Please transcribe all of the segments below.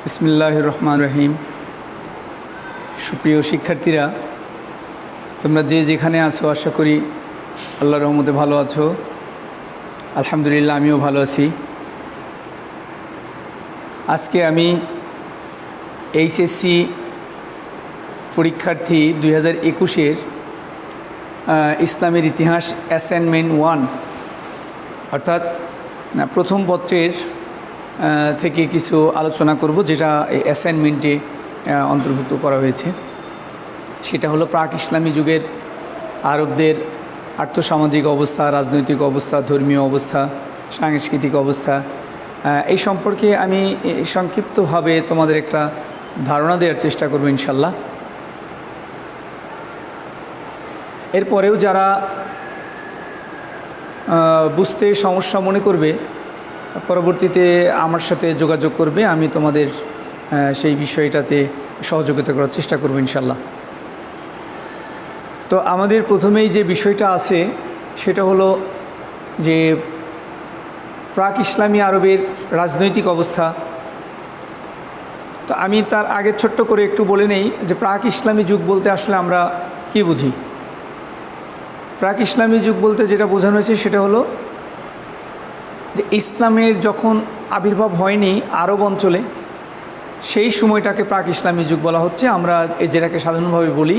বিসমিল্লাহির রহমানির রহিম। সুপ্রিয় শিক্ষার্থীরা, তোমরা যে যেখানে আছো আশা করি আল্লাহর রহমতে ভালো আছো। আলহামদুলিল্লাহ, আমিও ভালো আছি। আজকে আমি এইচএসসি পরীক্ষার্থী 2021-এর ইসলামের ইতিহাস অ্যাসাইনমেন্ট 1 অর্থাৎ প্রথম পত্রের থেকে কিছু আলোচনা করব, যেটা এই অ্যাসাইনমেন্টে অন্তর্ভুক্ত করা হয়েছে। সেটা হলো প্রাক ইসলামী যুগের আরবদের আর্থসামাজিক অবস্থা, রাজনৈতিক অবস্থা, ধর্মীয় অবস্থা, সাংস্কৃতিক অবস্থা। এই সম্পর্কে আমি সংক্ষিপ্তভাবে তোমাদের একটা ধারণা দেওয়ার চেষ্টা করব ইনশাল্লাহ। এরপরেও যারা বুঝতে সমস্যা মনে করবে পরবর্তীতে আমার সাথে যোগাযোগ করবে, আমি তোমাদের সেই বিষয়টাতে সহযোগিতা করার চেষ্টা করব ইনশাল্লাহ। তো আমাদের প্রথমেই যে বিষয়টা আছে সেটা হলো যে প্রাক ইসলামী আরবের রাজনৈতিক অবস্থা। তো আমি তার আগে ছোট্ট করে একটু বলে নেই যে প্রাক ইসলামী যুগ বলতে আসলে আমরা কি বুঝি। প্রাক ইসলামী যুগ বলতে যেটা বোঝানো হয়েছে সেটা হলো যে ইসলামের যখন আবির্ভাব হয়নি আরব অঞ্চলে, সেই সময়টাকে প্রাক ইসলামী যুগ বলা হচ্ছে। আমরা যেটাকে সাধারণভাবে বলি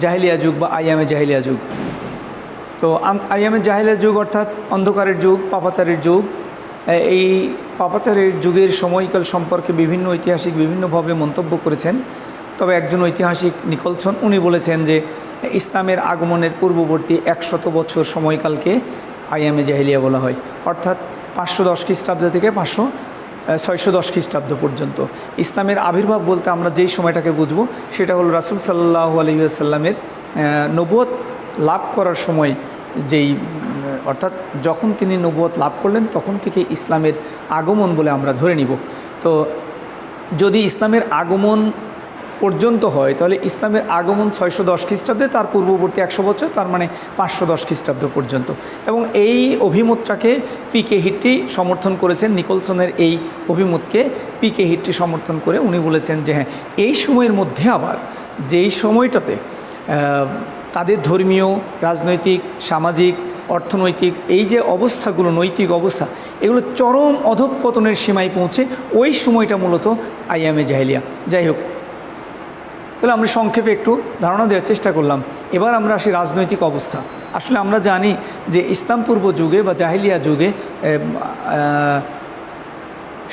জাহেলিয়া যুগ বা আইয়ামে জাহেলিয়া যুগ। তো আইয়ামে জাহেলিয়া যুগ অর্থাৎ অন্ধকারের যুগ, পাপাচারের যুগ। এই পাপাচারের যুগের সময়কাল সম্পর্কে বিভিন্ন ঐতিহাসিক বিভিন্নভাবে মন্তব্য করেছেন। তবে একজন ঐতিহাসিক নিকলসন উনি বলেছেন যে ইসলামের আগমনের পূর্ববর্তী 100 বছর সময়কালকে আইয়ামে জাহেলিয়া বলা হয়, অর্থাৎ 510 খ্রিস্টাব্দ থেকে 610 খ্রিস্টাব্দ পর্যন্ত। ইসলামের আবির্ভাব বলতে আমরা যেই সময়টাকে বুঝবো সেটা হলো রাসূল সাল্লাল্লাহু আলাইহি ওয়াসাল্লামের নবুয়ত লাভ করার সময়, যেই অর্থাৎ যখন তিনি নবুয়ত লাভ করলেন তখন থেকে ইসলামের আগমন বলে আমরা ধরে নিব। তো যদি ইসলামের আগমন পর্যন্ত হয় তাহলে ইসলামের আগমন 610 খ্রিস্টাব্দে, তার পূর্ববর্তী 100 বছর, তার মানে 510 খ্রিস্টাব্দ পর্যন্ত। এবং এই অভিমতটাকে পিকে হিট্টি সমর্থন করেছেন। নিকলসনের এই অভিমতকে পিকে হিট্টি সমর্থন করে উনি বলেছেন যে হ্যাঁ, এই সময়ের মধ্যে আবার যেই সময়টাতে তাদের ধর্মীয়, রাজনৈতিক, সামাজিক, অর্থনৈতিক এই যে অবস্থাগুলো, নৈতিক অবস্থা, এগুলো চরম অধঃপতনের সীমায় পৌঁছে, ওই সময়টা মূলত আইয়ামে জাহেলিয়া। যাই হোক, তাহলে আমরা সংক্ষেপে একটু ধারণা দেওয়ার চেষ্টা করলাম। এবার আমরা আসি রাজনৈতিক অবস্থা। আসলে আমরা জানি যে ইসলাম পূর্ব যুগে বা জাহেলিয়া যুগে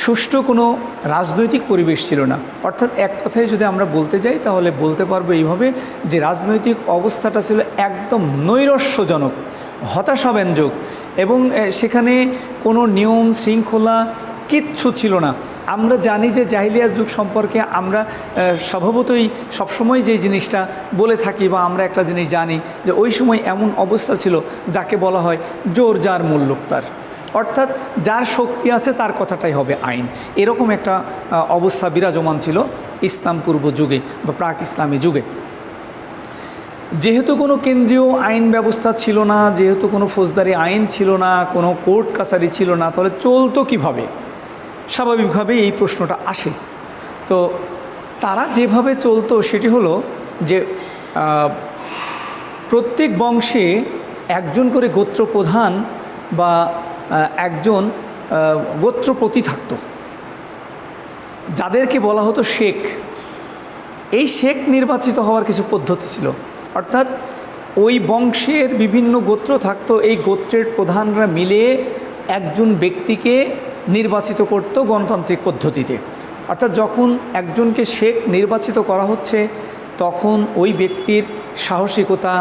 সুষ্ঠু কোনো রাজনৈতিক পরিবেশ ছিল না। অর্থাৎ এক কথায় যদি আমরা বলতে যাই তাহলে বলতে পারবো এইভাবে যে রাজনৈতিক অবস্থাটা ছিল একদম নৈরাশ্যজনক, হতাশাব্যঞ্জক, এবং সেখানে কোনো নিয়ম শৃঙ্খলা কিচ্ছু ছিল না। আমরা জানি যে জাহিলিয়া যুগ সম্পর্কে আমরা স্বভাবতই সবসময় যে জিনিসটা বলে থাকি বা আমরা একটা জিনিস জানি যে ওই সময় এমন অবস্থা ছিল যাকে বলা হয় জোর যার মুল্লুক তার, অর্থাৎ যার শক্তি আছে তার কথাটাই হবে আইন। এরকম একটা অবস্থা বিরাজমান ছিল ইসলাম পূর্ব যুগে বা প্রাক ইসলামী যুগে। যেহেতু কোনো কেন্দ্রীয় আইন ব্যবস্থা ছিল না, যেহেতু কোনো ফৌজদারি আইন ছিল না, কোনো কোর্ট কাছারি ছিল না, তাহলে চলতো কীভাবে? স্বাভাবিকভাবে এই প্রশ্নটা আসে। তো তারা যেভাবে চলতো সেটি হলো যে প্রত্যেক বংশে একজন করে গোত্রপ্রধান বা একজন গোত্রপতি থাকত, যাদেরকে বলা হতো শেখ। এই শেখ নির্বাচিত হওয়ার কিছু পদ্ধতি ছিল, অর্থাৎ ওই বংশের বিভিন্ন গোত্র থাকতো, এই গোত্রের প্রধানরা মিলে একজন ব্যক্তিকে নির্বাচিত করত গণতান্ত্রিক পদ্ধতিতে। অর্থাৎ যখন একজনকে শেখ নির্বাচিত করা হচ্ছে তখন ওই ব্যক্তির সাহসিকতা,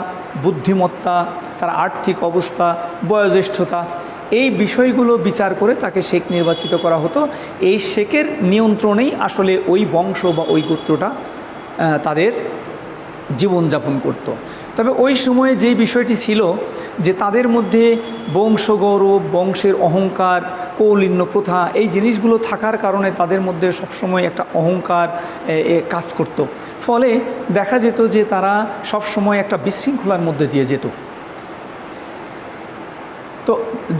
বুদ্ধিমত্তা, তার আর্থিক অবস্থা, বয়োজ্যেষ্ঠতা, এই বিষয়গুলো বিচার করে তাকে শেখ নির্বাচিত করা হতো। এই শেখের নিয়ন্ত্রণেই আসলে ওই বংশ বা ওই গোত্রটা তাদের জীবনযাপন করত। তবে ওই সময়ে যেই বিষয়টি ছিল যে তাদের মধ্যে বংশগৌরব, বংশের অহংকার, কৌলিন্য প্রথা, এই জিনিসগুলো থাকার কারণে তাদের মধ্যে সবসময় একটা অহংকার কাজ করত। ফলে দেখা যেত যে তারা সবসময় একটা বিশৃঙ্খলার মধ্যে দিয়ে যেত। তো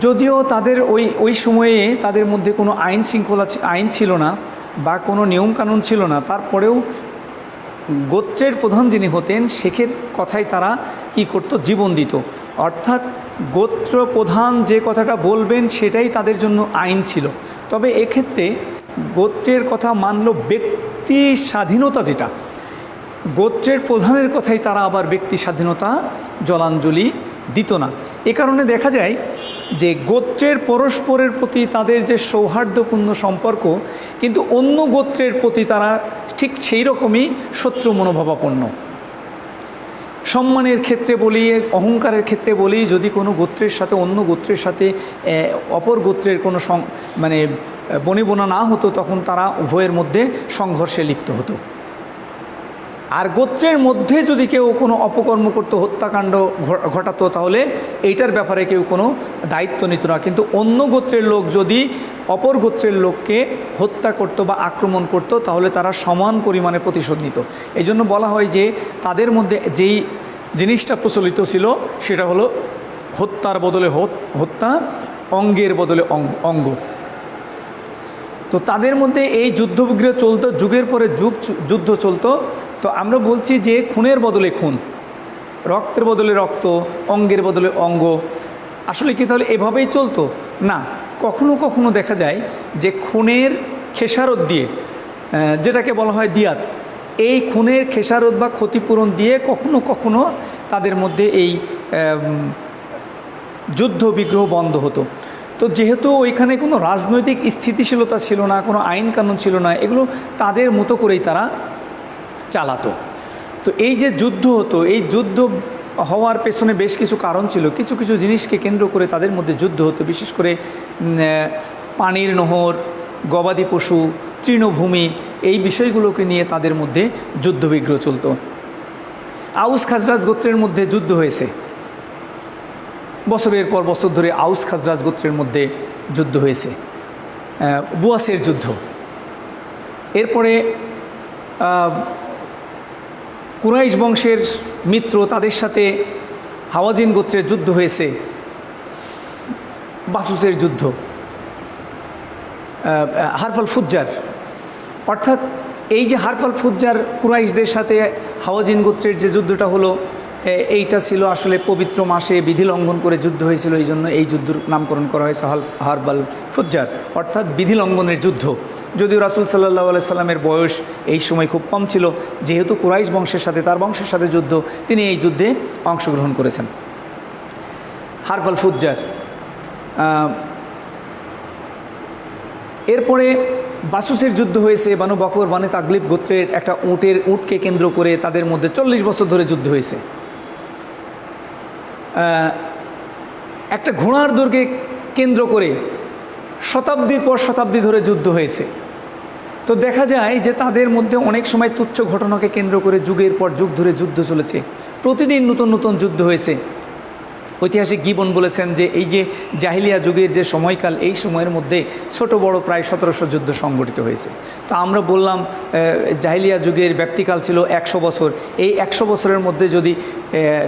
যদিও তাদের ওই সময়ে তাদের মধ্যে কোনো আইন ছিল না, বা কোনো নিয়মকানুন ছিল না, তারপরেও গোত্রের প্রধান যিনি হতেন শেখের কথায় তারা কি করত, জীবন দিত। অর্থাৎ গোত্র প্রধান যে কথাটা বলবেন সেটাই তাদের জন্য আইন ছিল। তবে এক্ষেত্রে গোত্রের কথা মানল ব্যক্তি স্বাধীনতা, যেটা গোত্রের প্রধানের কথাই তারা আবার ব্যক্তি স্বাধীনতা জলাঞ্জলি দিত না। এ কারণে দেখা যায় যে গোত্রের পরস্পরের প্রতি তাদের যে সৌহার্দ্যপূর্ণ সম্পর্ক, কিন্তু অন্য গোত্রের প্রতি তারা ঠিক সেই রকমই শত্রু মনোভাবাপন্ন। সম্মানের ক্ষেত্রে বলি, অহংকারের ক্ষেত্রে বলি, যদি কোনো গোত্রের সাথে অন্য গোত্রের সাথে অপর গোত্রের কোনো মানে বনিবনা না হতো, তখন তারা উভয়ের মধ্যে সংঘর্ষে লিপ্ত হতো। আর গোত্রের মধ্যে যদি কেউ কোনো অপকর্ম করতো, হত্যাকাণ্ড ঘটাতো, তাহলে এইটার ব্যাপারে কেউ কোনো দায়িত্ব নিত না। কিন্তু অন্য গোত্রের লোক যদি অপর গোত্রের লোককে হত্যা করত বা আক্রমণ করত, তাহলে তারা সমান পরিমাণে প্রতিশোধ নিত। এই জন্য বলা হয় যে তাদের মধ্যে যেই জিনিসটা প্রচলিত ছিল সেটা হলো হত্যার বদলে হত্যা, অঙ্গের বদলে অঙ্গ। তো তাদের মধ্যে এই যুদ্ধবিগ্রহ চলতো, যুগের পরে যুদ্ধ চলতো। তো আমরা বলছি যে খুনের বদলে খুন, রক্তের বদলে রক্ত, অঙ্গের বদলে অঙ্গ। আসলে কি তাহলে এভাবেই চলতো? না, কখনো কখনো দেখা যায় যে খুনের খেসারত দিয়ে, যেটাকে বলা হয় দিয়াত, এই খুনের খেসারত বা ক্ষতিপূরণ দিয়ে কখনো কখনো তাদের মধ্যে এই যুদ্ধ বিগ্রহ বন্ধ হতো। তো যেহেতু ওইখানে কোনো রাজনৈতিক স্থিতিশীলতা ছিল না, কোনো আইন কানুন ছিল না, এগুলো তাদের মতো করেই তারা চালাতো। তো এই যে যুদ্ধ হতো, এই যুদ্ধ হওয়ার পেছনে বেশ কিছু কারণ ছিল। কিছু কিছু জিনিসকে কেন্দ্র করে তাদের মধ্যে যুদ্ধ হতো, বিশেষ করে পানির নহর, গবাদি পশু, তৃণভূমি, এই বিষয়গুলোকে নিয়ে তাদের মধ্যে যুদ্ধবিগ্রহ চলত। আউস খাজরাজ গোত্রের মধ্যে যুদ্ধ হয়েছে, বছরের পর বছর ধরে আউস খাজরাজ গোত্রের মধ্যে যুদ্ধ হয়েছে, বুয়াসের যুদ্ধ। এরপরে কুরাইশ বংশের মিত্র, তাদের সাথে হাওয়াজিন গোত্রের যুদ্ধ হয়েছে, বাসুসের যুদ্ধ, হারফাল ফুজ্জার। অর্থাৎ এই যে হারফাল ফুজ্জার কুরাইশদের সাথে হাওয়াজিন গোত্রের যে যুদ্ধটা হলো, এইটা ছিল আসলে পবিত্র মাসে বিধি লঙ্ঘন করে যুদ্ধ হয়েছিল। এই জন্য এই যুদ্ধের নামকরণ করা হয়েছে হারফাল ফুজ্জার, অর্থাৎ বিধি লঙ্ঘনের যুদ্ধ। যদিও রাসূল সাল্লাল্লাহু আলাইহি সাল্লামের বয়স এই সময় খুব কম ছিল, যেহেতু কুরাইশ বংশের সাথে তার বংশের সাথে যুদ্ধ, তিনি এই যুদ্ধে অংশগ্রহণ করেছেন। হারফাল ফুজ্জার। এরপরে বাসুসের যুদ্ধ হয়েছে, বানু বকর, বানু তাগলিব গোত্রের একটা উটকে কেন্দ্র করে তাদের মধ্যে 40 বছর ধরে যুদ্ধ হয়েছে। একটা ঘোড়ার দৌড়কে কেন্দ্র করে শতাব্দীর পর শতাব্দী ধরে যুদ্ধ হয়েছে। তো দেখা যায় যে তাদের মধ্যে অনেক সময় তুচ্ছ ঘটনাকে কেন্দ্র করে যুগের পর যুগ ধরে যুদ্ধ চলেছে, প্রতিদিন নতুন নতুন যুদ্ধ হয়েছে। ঐতিহাসিক গিবন বলেছেন যে এই যে জাহিলিয়া যুগের যে সময়কাল, এই সময়ের মধ্যে ছোট বড় প্রায় 1700 যুদ্ধ সংগঠিত হয়েছে। তো আমরা বললাম জাহিলিয়া যুগের ব্যাপ্তিকাল ছিল 100 বছর। এই 100 বছরের মধ্যে যদি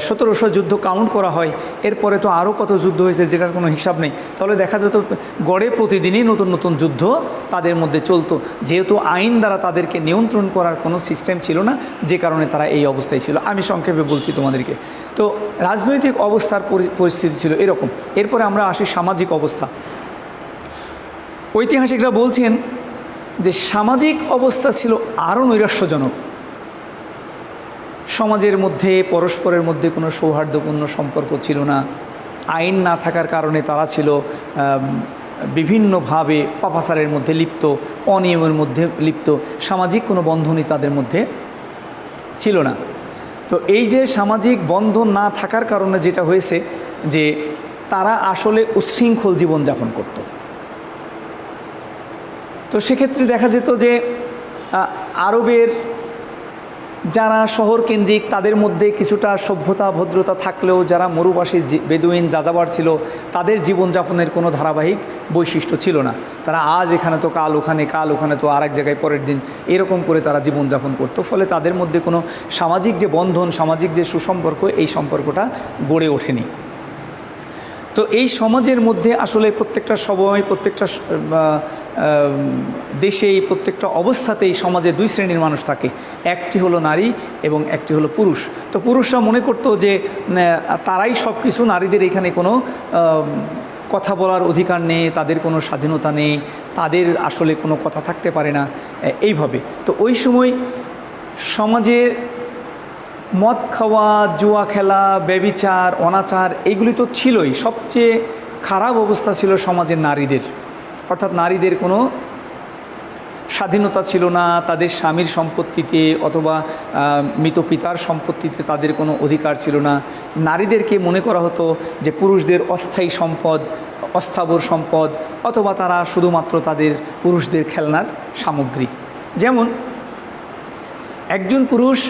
1700 যুদ্ধ কাউন্ট করা হয়, এরপরে তো আরও কত যুদ্ধ হয়েছে যেটার কোনো হিসাব নেই। তাহলে দেখা যেত গড়ে প্রতিদিনই নতুন নতুন যুদ্ধ তাদের মধ্যে চলতো, যেহেতু আইন দ্বারা তাদেরকে নিয়ন্ত্রণ করার কোনো সিস্টেম ছিল না, যে কারণে তারা এই অবস্থায় ছিল। আমি সংক্ষেপে বলছি তোমাদেরকে। তো রাজনৈতিক অবস্থার পরিস্থিতি ছিল এরকম। এরপরে আমরা আসি সামাজিক অবস্থা। ঐতিহাসিকরা বলছেন যে সামাজিক অবস্থা ছিল আরও নৈরাশ্যজনক। সমাজের মধ্যে পরস্পরের মধ্যে কোনো সৌহার্দ্যপূর্ণ সম্পর্ক ছিল না। আইন না থাকার কারণে তারা ছিল বিভিন্নভাবে পাপাচারের মধ্যে লিপ্ত, অনিয়মের মধ্যে লিপ্ত। সামাজিক কোনো বন্ধনই তাদের মধ্যে ছিল না। তো এই যে সামাজিক বন্ধন না থাকার কারণে যেটা হয়েছে যে তারা আসলে উচ্ছৃঙ্খল জীবনযাপন করত। তো সেক্ষেত্রে দেখা যেত যে আরবের যারা শহর কেন্দ্রিক, তাদের মধ্যে কিছুটা সভ্যতা ভদ্রতা থাকলেও যারা মরুবাসী বেদুইন যাযাবর ছিল, তাদের জীবনযাপনের কোনো ধারাবাহিক বৈশিষ্ট্য ছিল না। তারা আজ এখানে তো কাল ওখানে, কাল ওখানে তো আরেক জায়গায় পরের দিন, এরকম করে তারা জীবনযাপন করতো। ফলে তাদের মধ্যে কোনো সামাজিক যে বন্ধন, সামাজিক যে সুসম্পর্ক, এই সম্পর্কটা গড়ে ওঠেনি। তো এই সমাজের মধ্যে আসলে প্রত্যেকটা সময় প্রত্যেকটা দেশেই প্রত্যেকটা অবস্থাতেই সমাজে দুই শ্রেণীর মানুষ থাকে, একটি হলো নারী এবং একটি হলো পুরুষ। তো পুরুষরা মনে করতো যে তারাই সব কিছু, নারীদের এখানে কোনো কথা বলার অধিকার নেই, তাদের কোনো স্বাধীনতা নেই, তাদের আসলে কোনো কথা থাকতে পারে না, এইভাবে। তো ওই সময় সমাজের মদ খাওয়া, জুয়া খেলা, ব্যভিচার, অনাচার এগুলি তো ছিলই। সবচেয়ে খারাপ অবস্থা ছিল সমাজের নারীদের, অর্থাৎ নারীদের কোনো স্বাধীনতা ছিল না, তাদের স্বামীর সম্পত্তিতে অথবা মৃত পিতার সম্পত্তিতে তাদের কোনো অধিকার ছিল না। নারীদেরকে মনে করা হতো যে পুরুষদের অস্থায়ী সম্পদ, অস্থাবর সম্পদ, অথবা তারা শুধুমাত্র তাদের পুরুষদের খেলনার সামগ্রী। যেমন একজন পুরুষ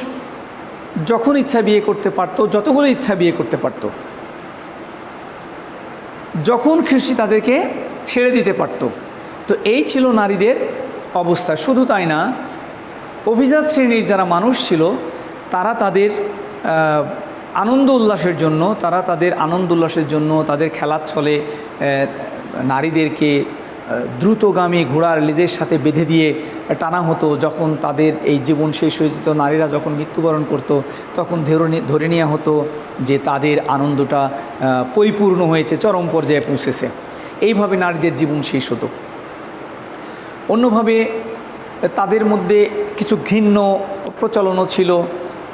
যখন ইচ্ছা বিয়ে করতে পারত, যতগুলো ইচ্ছা বিয়ে করতে পারত, যখন খুশি তাদেরকে ছেড়ে দিতে পারত। তো এই ছিল নারীদের অবস্থা। শুধু তাই না, অভিজাত শ্রেণীর যারা মানুষ ছিল তারা তাদের আনন্দ উল্লাসের জন্য তাদের খেলার ছলে নারীদেরকে দ্রুতগামী ঘোড়ার লেজের সাথে বেঁধে দিয়ে টানা হতো। যখন তাদের এই জীবন শেষ হয়ে যেত, নারীরা যখন মৃত্যুবরণ করত, তখন ধরে নেওয়া হতো যে তাদের আনন্দটা পরিপূর্ণ হয়েছে, চরম পর্যায়ে পৌঁছেছে। এইভাবে নারীদের জীবন শেষ হতো। অন্যভাবে তাদের মধ্যে কিছু ঘৃণ্য প্রচলনও ছিল।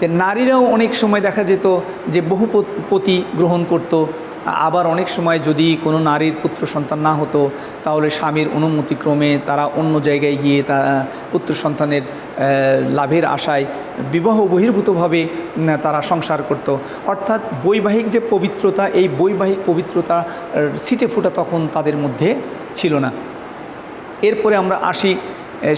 যে নারীরাও অনেক সময় দেখা যেত যে বহুপতি গ্রহণ করত। আবার অনেক সময় যদি কোনো নারীর পুত্র সন্তান না হতো, তাহলে স্বামীর অনুমতিক্রমে তারা অন্য জায়গায় গিয়ে পুত্র সন্তানের লাভের আশায় বিবাহ বহির্ভূতভাবে তারা সংসার করত। অর্থাৎ বৈবাহিক যে পবিত্রতা, এই বৈবাহিক পবিত্রতা ছিটে ফোঁটা তখন তাদের মধ্যে ছিল না। এরপরে আমরা আসি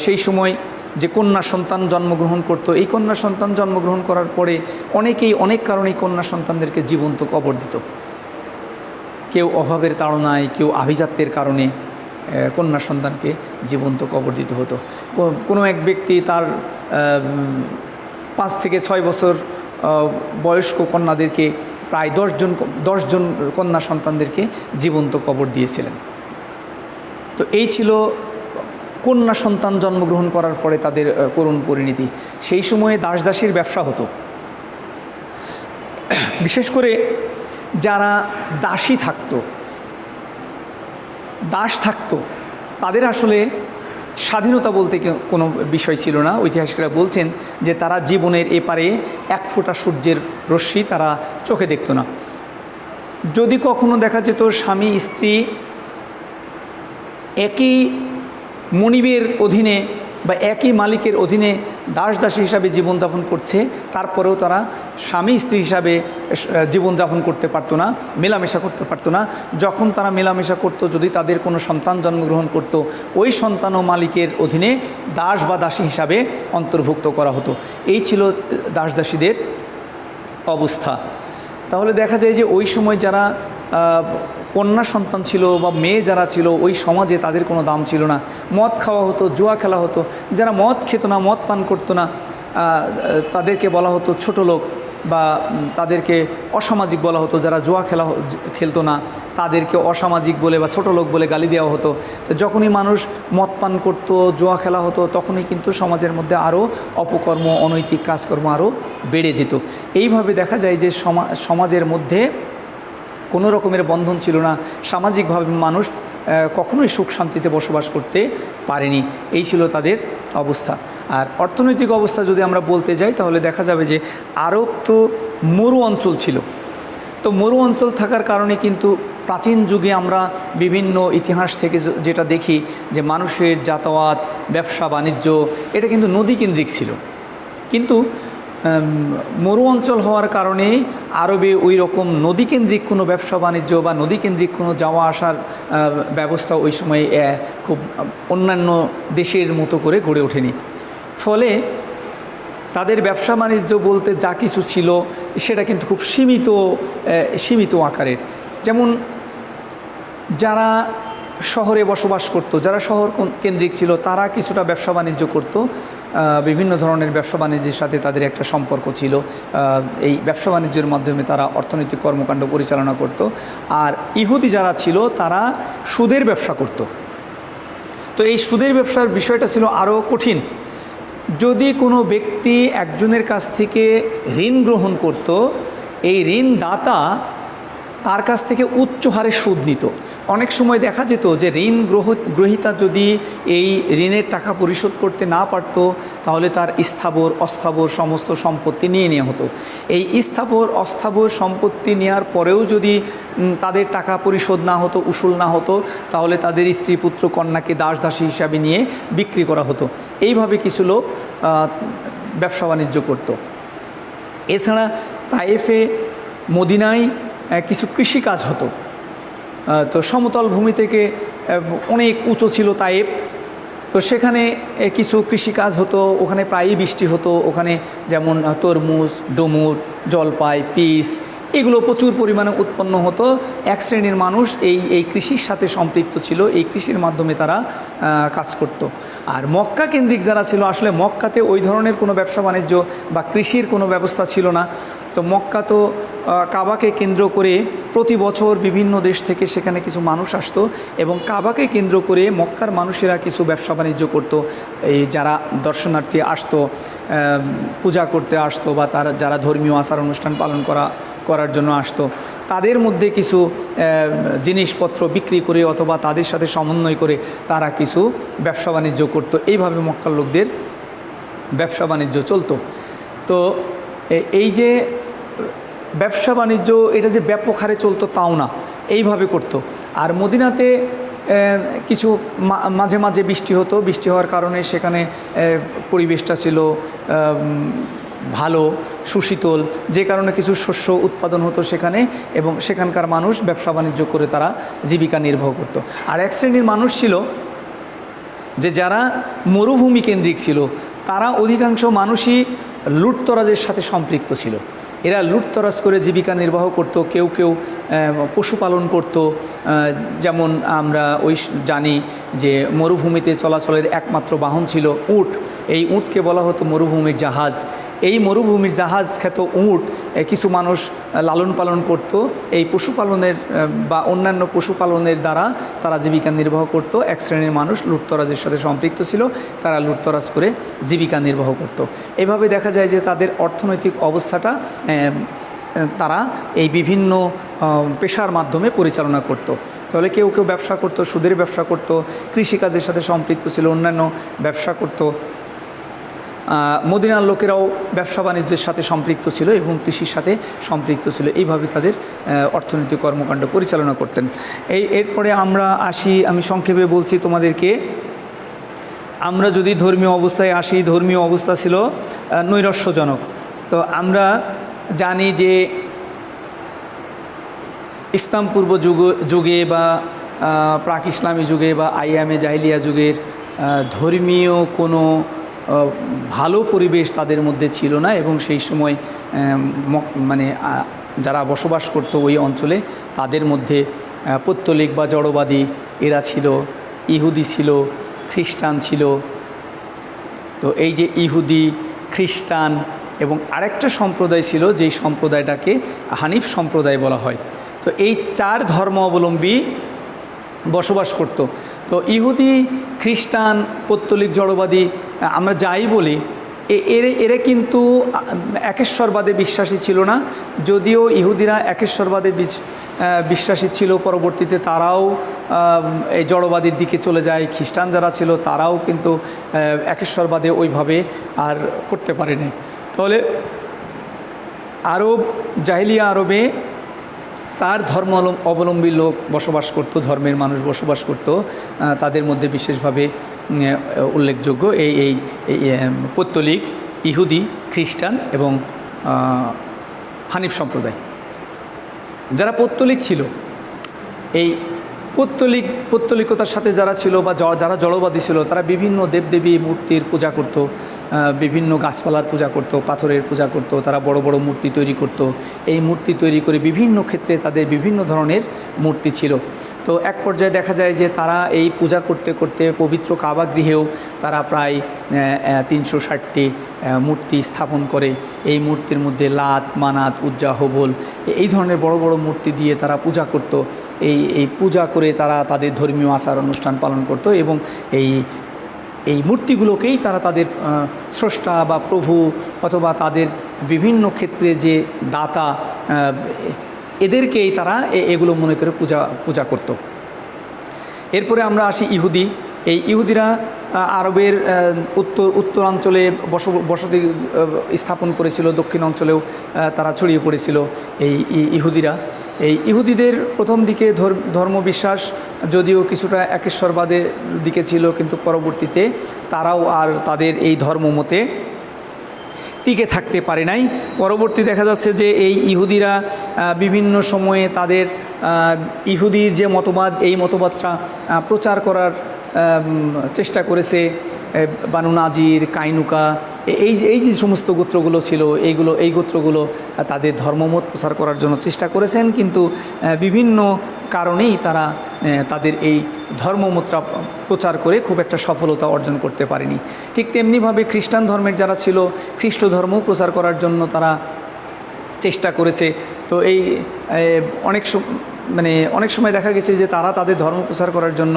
সেই সময় যে কন্যা সন্তান জন্মগ্রহণ করত। এই কন্যা সন্তান জন্মগ্রহণ করার পরে অনেকেই অনেক কারণেই কন্যা সন্তানদেরকে জীবন্ত কবর দিত। কেউ অভাবের তাড়নায়, কেউ আভিজাত্যের কারণে কন্যা সন্তানকে জীবন্ত কবর দিতে হতো। কোনো এক ব্যক্তি তার 5 থেকে 6 বছর বয়স্ক কন্যাদেরকে প্রায় 10 জন কন্যা সন্তানদেরকে জীবন্ত কবর দিয়েছিলেন। তো এই ছিল কন্যা সন্তান জন্মগ্রহণ করার পরে তাদের করুণ পরিণতি। সেই সময়ে দাসদাসীর ব্যবসা হতো। বিশেষ করে যারা দাসী থাকতো, দাস থাকতো, তাদের আসলে স্বাধীনতা বলতে কোনো বিষয় ছিল না। ঐতিহাসিকরা বলছেন যে তারা জীবনের এপারে এক ফোঁটা সূর্যের রশ্মি তারা চোখে দেখতো না। যদি কখনো দেখা যেত স্বামী স্ত্রী একই মনিবের অধীনে বা একই মালিকের অধীনে দাসদাসী হিসাবে জীবনযাপন করছে, তারপরেও তারা স্বামী স্ত্রী হিসাবে জীবনযাপন করতে পারতো না, মেলামেশা করতে পারতো না। যখন তারা মেলামেশা করত, যদি তাদের কোনো সন্তান জন্মগ্রহণ করত, ওই সন্তানও মালিকের অধীনে দাস বা দাসী হিসাবে অন্তর্ভুক্ত করা হতো। এই ছিল দাসদাসীদের অবস্থা। তাহলে দেখা যায় যে ওই সময় যারা কন্যা সন্তান ছিল বা মেয়ে যারা ছিল, ওই সমাজে তাদের কোনো দাম ছিল না। মদ খাওয়া হতো, জুয়া খেলা হতো। যারা মদ খেত না, মদ পান করতো না, তাদেরকে বলা হতো ছোট লোক বা তাদেরকে অসামাজিক বলা হতো। যারা জুয়া খেলতো না, তাদেরকে অসামাজিক বলে বা ছোট লোক বলে গালি দেওয়া হতো। তো যখনই মানুষ মদ পান করতো, জুয়া খেলা হতো, তখনই কিন্তু সমাজের মধ্যে আরও অপকর্ম, অনৈতিক কাজকর্ম আরও বেড়ে যেত। এইভাবে দেখা যায় যে সমাজের মধ্যে কোনো রকমের বন্ধন ছিল না। সামাজিকভাবে মানুষ কখনোই সুখ শান্তিতে বসবাস করতে পারেনি। এই ছিল তাদের অবস্থা। আর অর্থনৈতিক অবস্থা যদি আমরা বলতে যাই, তাহলে দেখা যাবে যে আরব তো মরু অঞ্চল ছিল। তো মরু অঞ্চল থাকার কারণে কিন্তু প্রাচীন যুগে আমরা বিভিন্ন ইতিহাস থেকে যেটা দেখি যে মানুষের যাতায়াত, ব্যবসা বাণিজ্য এটা কিন্তু নদীকেন্দ্রিক ছিল। কিন্তু মরু অঞ্চল হওয়ার কারণে আরবে ওই রকম নদীকেন্দ্রিক কোনো ব্যবসা বাণিজ্য বা নদীকেন্দ্রিক কোনো যাওয়া আসার ব্যবস্থা ওই সময় খুব অন্যান্য দেশের মতো করে গড়ে ওঠেনি। ফলে তাদের ব্যবসা বাণিজ্য বলতে যা কিছু ছিল সেটা কিন্তু খুব সীমিত আকারের। যেমন যারা শহরে বসবাস করত, যারা শহর কেন্দ্রিক ছিল, তারা কিছুটা ব্যবসা বাণিজ্য করত। বিভিন্ন ধরনের ব্যবসা বাণিজ্যের সাথে তাদের একটা সম্পর্ক ছিল। এই ব্যবসা বাণিজ্যের মাধ্যমে তারা অর্থনৈতিক কর্মকাণ্ড পরিচালনা করত। আর ইহুদি যারা ছিল তারা সুদের ব্যবসা করত। তো এই সুদের ব্যবসার বিষয়টা ছিল আরও কঠিন। যদি কোনো ব্যক্তি একজনের কাছ থেকে ঋণ গ্রহণ করত, এই ঋণদাতা তার কাছ থেকে উচ্চ হারে সুদ নিত। অনেক সময় দেখা যেত যে ঋণ গ্রহীতা যদি এই ঋণের টাকা পরিশোধ করতে না পারত, তাহলে তার স্থাবর অস্থাবর সমস্ত সম্পত্তি নিয়ে নেওয়া হতো। এই স্থাবর অস্থাবর সম্পত্তি নেওয়ার পরেও যদি তাদের টাকা পরিশোধ না হতো, উসুল না হতো, তাহলে তাদের স্ত্রী পুত্র কন্যাকে দাস দাসী হিসাবে নিয়ে বিক্রি করা হতো। এইভাবে কিছু লোক ব্যবসা বাণিজ্য করত। এছাড়া তায়েফে, মদিনায় কিছু কৃষিকাজ হতো। তো সমতল ভূমি থেকে অনেক উঁচু ছিল তায়েফ, তো সেখানে কিছু কৃষিকাজ হতো। ওখানে প্রায়ই বৃষ্টি হতো। ওখানে যেমন তরমুজ, ডুমুর, জলপাই, পিস এগুলো প্রচুর পরিমাণে উৎপন্ন হতো। এক শ্রেণীর মানুষ এই কৃষির সাথে সম্পৃক্ত ছিল, এই কৃষির মাধ্যমে তারা কাজ করত। আর মক্কা কেন্দ্রিক যারা ছিল, আসলে মক্কাতে ওই ধরনের কোনো ব্যবসা বাণিজ্য বা কৃষির কোনো ব্যবস্থা ছিল না। তো মক্কা তো কাবাকে কেন্দ্র করে প্রতি বছর বিভিন্ন দেশ থেকে সেখানে কিছু মানুষ আসতো এবং কাবাকে কেন্দ্র করে মক্কার মানুষেরা কিছু ব্যবসা বাণিজ্য করত। এই যারা দর্শনার্থী আসতো, পূজা করতে আসতো বা তারা যারা ধর্মীয় আচার অনুষ্ঠান পালন করার জন্য আসতো, তাদের মধ্যে কিছু জিনিসপত্র বিক্রি করে অথবা তাদের সাথে সমন্বয় করে তারা কিছু ব্যবসা বাণিজ্য করতো। এইভাবে মক্কার লোকদের ব্যবসা বাণিজ্য চলতো। তো এই যে ব্যবসা বাণিজ্য, এটা যে ব্যাপক হারে চলতো তাও না, এইভাবে করতো। আর মদিনাতে কিছু মাঝে মাঝে বৃষ্টি হতো। বৃষ্টি হওয়ার কারণে সেখানে পরিবেশটা ছিল ভালো, সুশীতল, যে কারণে কিছু শস্য উৎপাদন হতো সেখানে, এবং সেখানকার মানুষ ব্যবসা বাণিজ্য করে তারা জীবিকা নির্বাহ করত। আর এক শ্রেণীর মানুষ ছিল যে যারা মরুভূমি কেন্দ্রিক ছিল, তারা অধিকাংশ মানুষই লুটতরাজের সাথে সম্পৃক্ত ছিল। এরা লুটতরাজ করে জীবিকা নির্বাহ করত। কেউ কেউ পশুপালন করত। যেমন আমরা জানি যে মরুভূমিতে চলাচলের একমাত্র বাহন ছিল উট। এই উটকে বলা হতো মরুভূমির জাহাজ। এই মরুভূমির জাহাজ খ্যাত উট কিছু মানুষ লালন পালন করত। এই পশুপালনের বা অন্যান্য পশুপালনের দ্বারা তারা জীবিকা নির্বাহ করত। এক শ্রেণীর মানুষ লুটতরাজের সাথে সম্পৃক্ত ছিল, তারা লুটতরাজ করে জীবিকা নির্বাহ করত। এভাবে দেখা যায় যে তাদের অর্থনৈতিক অবস্থাটা তারা এই বিভিন্ন পেশার মাধ্যমে পরিচালনা করত। তাহলে কেউ কেউ ব্যবসা করত, সুদের ব্যবসা করত, কৃষিকাজের সাথে সম্পৃক্ত ছিল, অন্যান্য ব্যবসা করত। মদিনার লোকেরাও ব্যবসা বাণিজ্যের সাথে সম্পৃক্ত ছিল এবং কৃষির সাথে সম্পৃক্ত ছিল। এইভাবে তাদের অর্থনৈতিক কর্মকাণ্ড পরিচালনা করতেন। এরপরে আমরা আসি, আমি সংক্ষেপে বলছি তোমাদেরকে। আমরা যদি ধর্মীয় অবস্থায় আসি, ধর্মীয় অবস্থা ছিল নৈরাশ্যজনক। তো আমরা জানি যে ইসলাম পূর্ব যুগে বা প্রাক ইসলামী যুগে বা আইয়ামে জাহিলিয়া যুগের ধর্মীয় কোনো ভালো পরিবেশ তাদের মধ্যে ছিল না, এবং সেই সময় মানে যারা বসবাস করত ওই অঞ্চলে, তাদের মধ্যে পৌত্তলিক বা জড়বাদী এরা ছিল, ইহুদি ছিল, খ্রিস্টান ছিল। তো এই যে ইহুদি, খ্রিস্টান এবং আরেকটা সম্প্রদায় ছিল, যেই সম্প্রদায়টাকে হানিফ সম্প্রদায় বলা হয়। তো এই চার ধর্ম অবলম্বী বসবাস করত। তো ইহুদি, খ্রিস্টান, পৌত্তলিক, জড়বাদী আমরা যাই বলি, এরা কিন্তু একেশ্বরবাদে বিশ্বাসী ছিল না। যদিও ইহুদিরা একেশ্বরবাদে বিশ্বাসী ছিল, পরবর্তীতে তারাও এই জড়বাদীর দিকে চলে যায়। খ্রিস্টান যারা ছিল তারাও কিন্তু একেশ্বরবাদে ওইভাবে আর করতে পারেনি। তাহলে জাহিলিয়া আরবে চার ধর্ম অবলম্বী লোক বসবাস করত, ধর্মের মানুষ বসবাস করত। তাদের মধ্যে বিশেষভাবে উল্লেখযোগ্য এই পৌত্তলিক, ইহুদি, খ্রিস্টান এবং হানিফ সম্প্রদায়। যারা পৌত্তলিক ছিল, এই পৌত্তলিকতার সাথে যারা ছিল বা যারা জড়বাদী ছিল, তারা বিভিন্ন দেবদেবী মূর্তির পূজা করত, বিভিন্ন গাছপালার পূজা করত, পাথরের পূজা করত। তারা বড় বড় মূর্তি তৈরি করত। এই মূর্তি তৈরি করে বিভিন্ন ক্ষেত্রে তাদের বিভিন্ন ধরনের মূর্তি ছিল। তো এক পর্যায়ে দেখা যায় যে তারা এই পূজা করতে করতে পবিত্র কাবা গৃহেও তারা প্রায় 360টি মূর্তি স্থাপন করে। এই মূর্তির মধ্যে লাত, মানাত, উজ্জা, হবল এই ধরনের বড় বড় মূর্তি দিয়ে তারা পূজা করত। এই পূজা করে তারা তাদের ধর্মীয় আচার অনুষ্ঠান পালন করত এবং এই মূর্তিগুলোকেই তারা তাদের স্রষ্টা বা প্রভু অথবা তাদের বিভিন্ন ক্ষেত্রে যে দাতা এদেরকেই তারা এগুলো মনে করে পূজা করত। এরপরে আমরা আসি ইহুদি। এই ইহুদিরা আরবের উত্তরাঞ্চলে বসতি স্থাপন করেছিল, দক্ষিণ অঞ্চলেও তারা ছড়িয়ে পড়েছিল এই ইহুদিরা। এই ইহুদিদের প্রথম দিকে ধর্মবিশ্বাস যদিও কিছুটা একেশ্বরবাদের দিকে ছিল, কিন্তু পরবর্তীতে তারাও আর তাদের এই ধর্মমতে টিকে থাকতে পারে নাই। পরবর্তী দেখা যাচ্ছে যে এই ইহুদিরা বিভিন্ন সময়ে তাদের ইহুদির যে মতবাদ, এই মতবাদটা প্রচার করার চেষ্টা করেছে। বানু নাজির, কাইনুকা, এই যে সমস্ত গোত্রগুলো ছিল, এই গোত্রগুলো তাদের ধর্মমত প্রচার করার জন্য চেষ্টা করেছেন, কিন্তু বিভিন্ন কারণেই তারা তাদের এই ধর্মমতটা প্রচার করে খুব একটা সফলতা অর্জন করতে পারেনি। ঠিক তেমনিভাবে খ্রিস্টান ধর্মের যারা ছিল, খ্রিস্ট ধর্ম প্রচার করার জন্য তারা চেষ্টা করেছে। তো এই অনেক সময় দেখা গেছে যে তারা তাদের ধর্ম প্রচার করার জন্য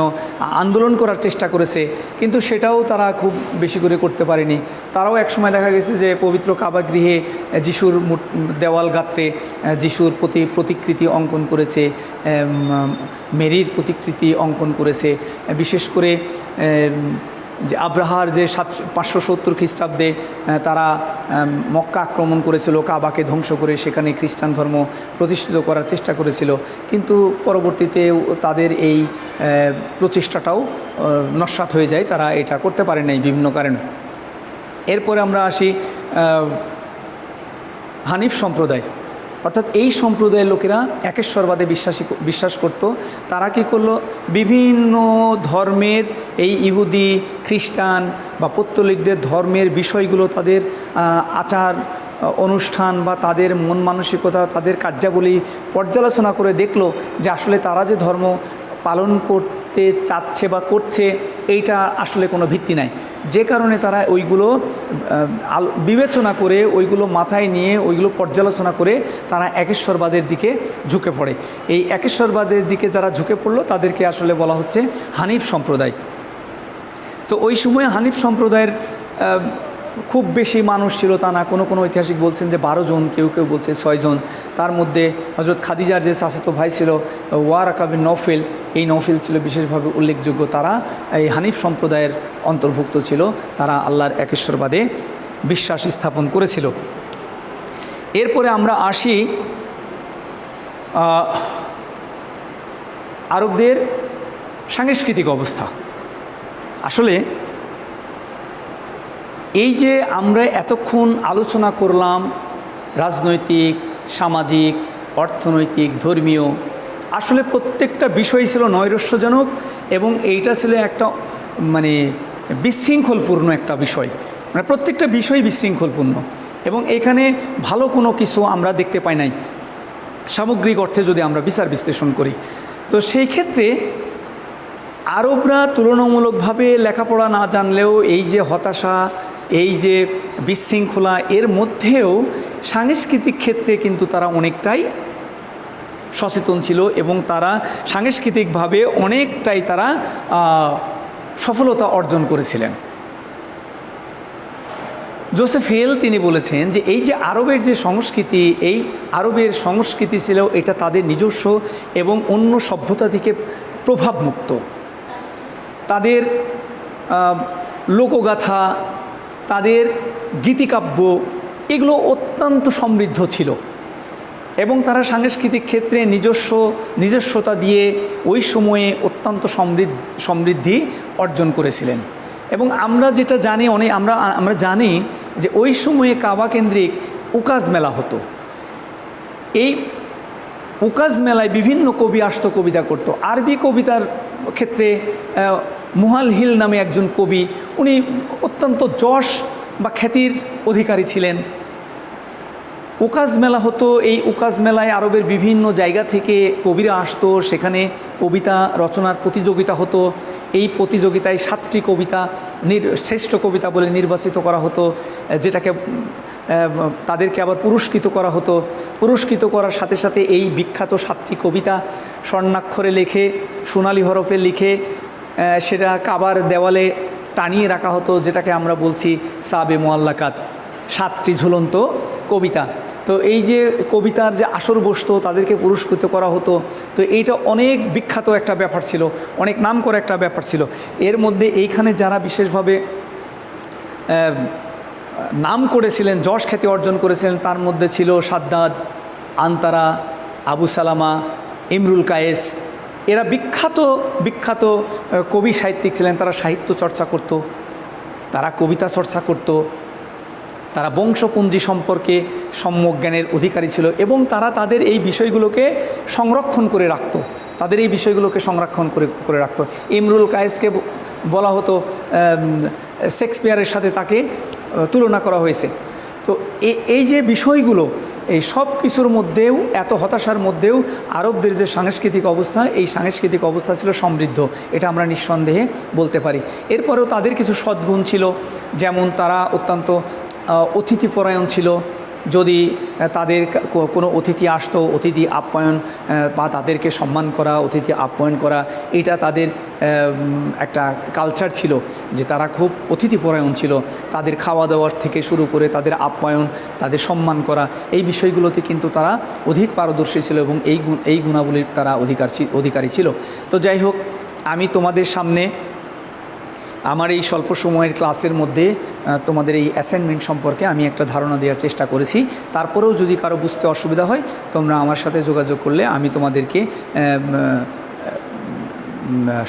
আন্দোলন করার চেষ্টা করেছে, কিন্তু সেটাও তারা খুব বেশি করে করতে পারেনি। তারাও এক সময় দেখা গেছে যে পবিত্র কাবা গৃহে যিশুর দেওয়াল গাত্রে যিশুর প্রতিকৃতি অঙ্কন করেছে, মেরির প্রতিকৃতি অঙ্কন করেছে। বিশেষ করে যে আব্রাহার যে 570 খ্রিস্টাব্দে তারা মক্কা আক্রমণ করেছিল, কাবাকে ধ্বংস করে সেখানে খ্রিস্টান ধর্ম প্রতিষ্ঠিত করার চেষ্টা করেছিল, কিন্তু পরবর্তীতে তাদের এই প্রচেষ্টাটাও নস্যাৎ হয়ে যায়, তারা এটা করতে পারে নাই বিভিন্ন কারণে। এরপরে আমরা আসি হানিফ সম্প্রদায়, অর্থাৎ এই সম্প্রদায়ের লোকেরা একেশ্বরবাদে বিশ্বাস করত। তারা কী করলো, বিভিন্ন ধর্মের এই ইহুদি, খ্রিস্টান বা পৌত্তলিকদের ধর্মের বিষয়গুলো, তাদের আচার অনুষ্ঠান বা তাদের মন মানসিকতা, তাদের কার্যাবলী পর্যালোচনা করে দেখলো যে আসলে তারা যে ধর্ম পালন করতে চাচ্ছে বা করছে এইটা আসলে কোনো ভিত্তি নাই। যে কারণে তারা ওইগুলো বিবেচনা করে, ওইগুলো মাথায় নিয়ে, ওইগুলো পর্যালোচনা করে তারা একেশ্বরবাদের দিকে ঝুঁকে পড়ে। এই একেশ্বরবাদের দিকে যারা ঝুঁকে পড়লো তাদেরকে আসলে বলা হচ্ছে হানিফ সম্প্রদায়। তো ওই সময় হানিফ সম্প্রদায়ের খুব বেশি মানুষ ছিল তা না, কোনো ঐতিহাসিক বলছেন যে 12 জন, কেউ বলছে 6 জন। তার মধ্যে হযরত খাদিজার যে চাচাতো ভাই ছিল ওয়ারাকা বিন নওফেল, এই নওফেল ছিল বিশেষভাবে উল্লেখযোগ্য। তারা এই হানিফ সম্প্রদায়ের অন্তর্ভুক্ত ছিল, তারা আল্লাহর একেশ্বরবাদে বিশ্বাস স্থাপন করেছিল। এরপরে আমরা আসি আরবদের সাংস্কৃতিক অবস্থা। আসলে এই যে আমরা এতক্ষণ আলোচনা করলাম রাজনৈতিক, সামাজিক, অর্থনৈতিক, ধর্মীয়, আসলে প্রত্যেকটা বিষয় ছিল নৈরাশ্যজনক এবং এইটা ছিল একটা বিশৃঙ্খলপূর্ণ একটা বিষয়। প্রত্যেকটা বিষয় বিশৃঙ্খলপূর্ণ এবং এখানে ভালো কোনো কিছু আমরা দেখতে পাই নাই সামগ্রিক অর্থে যদি আমরা বিচার বিশ্লেষণ করি। তো সেই ক্ষেত্রে আরবরা তুলনামূলকভাবে লেখাপড়া না জানলেও এই যে হতাশা, এই যে বিশৃঙ্খলা, এর মধ্যেও সাংস্কৃতিক ক্ষেত্রে কিন্তু তারা অনেকটাই সচেতন ছিল এবং তারা সাংস্কৃতিকভাবে অনেকটাই তারা সফলতা অর্জন করেছিলেন। জোসেফ হেল তিনি বলেছেন যে এই যে আরবের যে সংস্কৃতি, এই আরবের সংস্কৃতি ছিল এটা তাদের নিজস্ব এবং অন্য সভ্যতা থেকে প্রভাবমুক্ত। তাদের লোকগাথা, তাদের গীতিকাব্য এগুলো অত্যন্ত সমৃদ্ধ ছিল এবং তারা সাংস্কৃতিক ক্ষেত্রে নিজস্বতা দিয়ে ওই সময়ে অত্যন্ত সমৃদ্ধি অর্জন করেছিলেন। এবং আমরা যেটা জানি, আমরা জানি যে ওই সময়ে কাবা কেন্দ্রিক উকাজ মেলা হতো। এই উকাজ মেলায় বিভিন্ন কবি আসতো, কবিতা করত। আরবি কবিতার ক্ষেত্রে মুহালহিল নামে একজন কবি, উনি অত্যন্ত যশ বা খ্যাতির অধিকারী ছিলেন। উকাজ মেলা হতো। এই উকাজ মেলায় আরবের বিভিন্ন জায়গা থেকে কবিরা আসতো, সেখানে কবিতা রচনার প্রতিযোগিতা হতো। এই প্রতিযোগিতায় 7টি কবিতা শ্রেষ্ঠ কবিতা বলে নির্বাচিত করা হতো, যেটাকে তাদেরকে আবার পুরস্কৃত করা হতো। পুরস্কৃত করার সাথে সাথে এই বিখ্যাত 7টি কবিতা স্বর্ণাক্ষরে লিখে, সোনালি হরফে লিখে সেটা কাবার দেওয়ালে টানিয়ে রাখা হতো, যেটাকে আমরা বলছি সাবে মুআল্লাকাত, 7টি ঝুলন্ত কবিতা। তো এই যে কবিতার যে আসর বসতো, তাদেরকে পুরস্কৃত করা হতো। তো এইটা অনেক বিখ্যাত একটা ব্যাপার ছিল, অনেক নাম করে একটা ব্যাপার ছিল। এর মধ্যে এইখানে যারা বিশেষভাবে নাম করেছিলেন, যশ খ্যাতি অর্জন করেছিলেন, তার মধ্যে ছিল সাদ্দাদ, আনতারা, আবু সালামা, ইমরুল কায়েস। এরা বিখ্যাত বিখ্যাত কবি সাহিত্যিক ছিলেন। তারা সাহিত্য চর্চা করত, তারা কবিতা চর্চা করত, তারা বংশপুঞ্জি সম্পর্কে সম্যক জ্ঞানের অধিকারী ছিল এবং তারা তাদের এই বিষয়গুলোকে সংরক্ষণ করে রাখত, তাদের এই বিষয়গুলোকে সংরক্ষণ করে রাখত। ইমরুল কায়েসকে বলা হতো, শেক্সপিয়ারের সাথে তাকে তুলনা করা হয়েছে। তো এই যে বিষয়গুলো, এই সব কিছুর মধ্যেও, এত হতাশার মধ্যেও আরবদের যে সাংস্কৃতিক অবস্থা, এই সাংস্কৃতিক অবস্থা ছিল সমৃদ্ধ, এটা আমরা নিঃসন্দেহে বলতে পারি। এরপরেও তাদের কিছু সদ্গুণ ছিল, যেমন তারা অত্যন্ত অতিথিপরায়ণ ছিল। যদি তাদের কোনো অতিথি আসতো, অতিথি আপ্যায়ন বা তাদেরকে সম্মান করা, অতিথি আপ্যায়ন করা, এটা তাদের একটা কালচার ছিল যে তারা খুব অতিথিপরায়ণ ছিল। তাদের খাওয়া দাওয়ার থেকে শুরু করে তাদের আপ্যায়ন, তাদের সম্মান করা, এই বিষয়গুলোতে কিন্তু তারা অধিক পারদর্শী ছিল এবং এই গুণাবলীর তারা অধিকারী ছিল। তো যাই হোক, আমি তোমাদের সামনে আমার এই স্বল্প সময়ের ক্লাসের মধ্যে তোমাদের এই অ্যাসাইনমেন্ট সম্পর্কে আমি একটা ধারণা দেওয়ার চেষ্টা করেছি। তারপরেও যদি কারো বুঝতে অসুবিধা হয়, তোমরা আমার সাথে যোগাযোগ করলে আমি তোমাদেরকে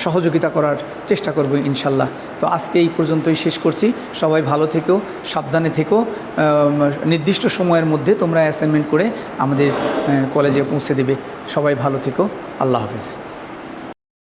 সহযোগিতা করার চেষ্টা করব ইনশাল্লাহ। তো আজকে এই পর্যন্তই শেষ করছি। সবাই ভালো থেকো, সাবধানে থেকো। নির্দিষ্ট সময়ের মধ্যে তোমরা অ্যাসাইনমেন্ট করে আমাদের কলেজে পৌঁছে দেবে। সবাই ভালো থেকো। আল্লাহ হাফেজ।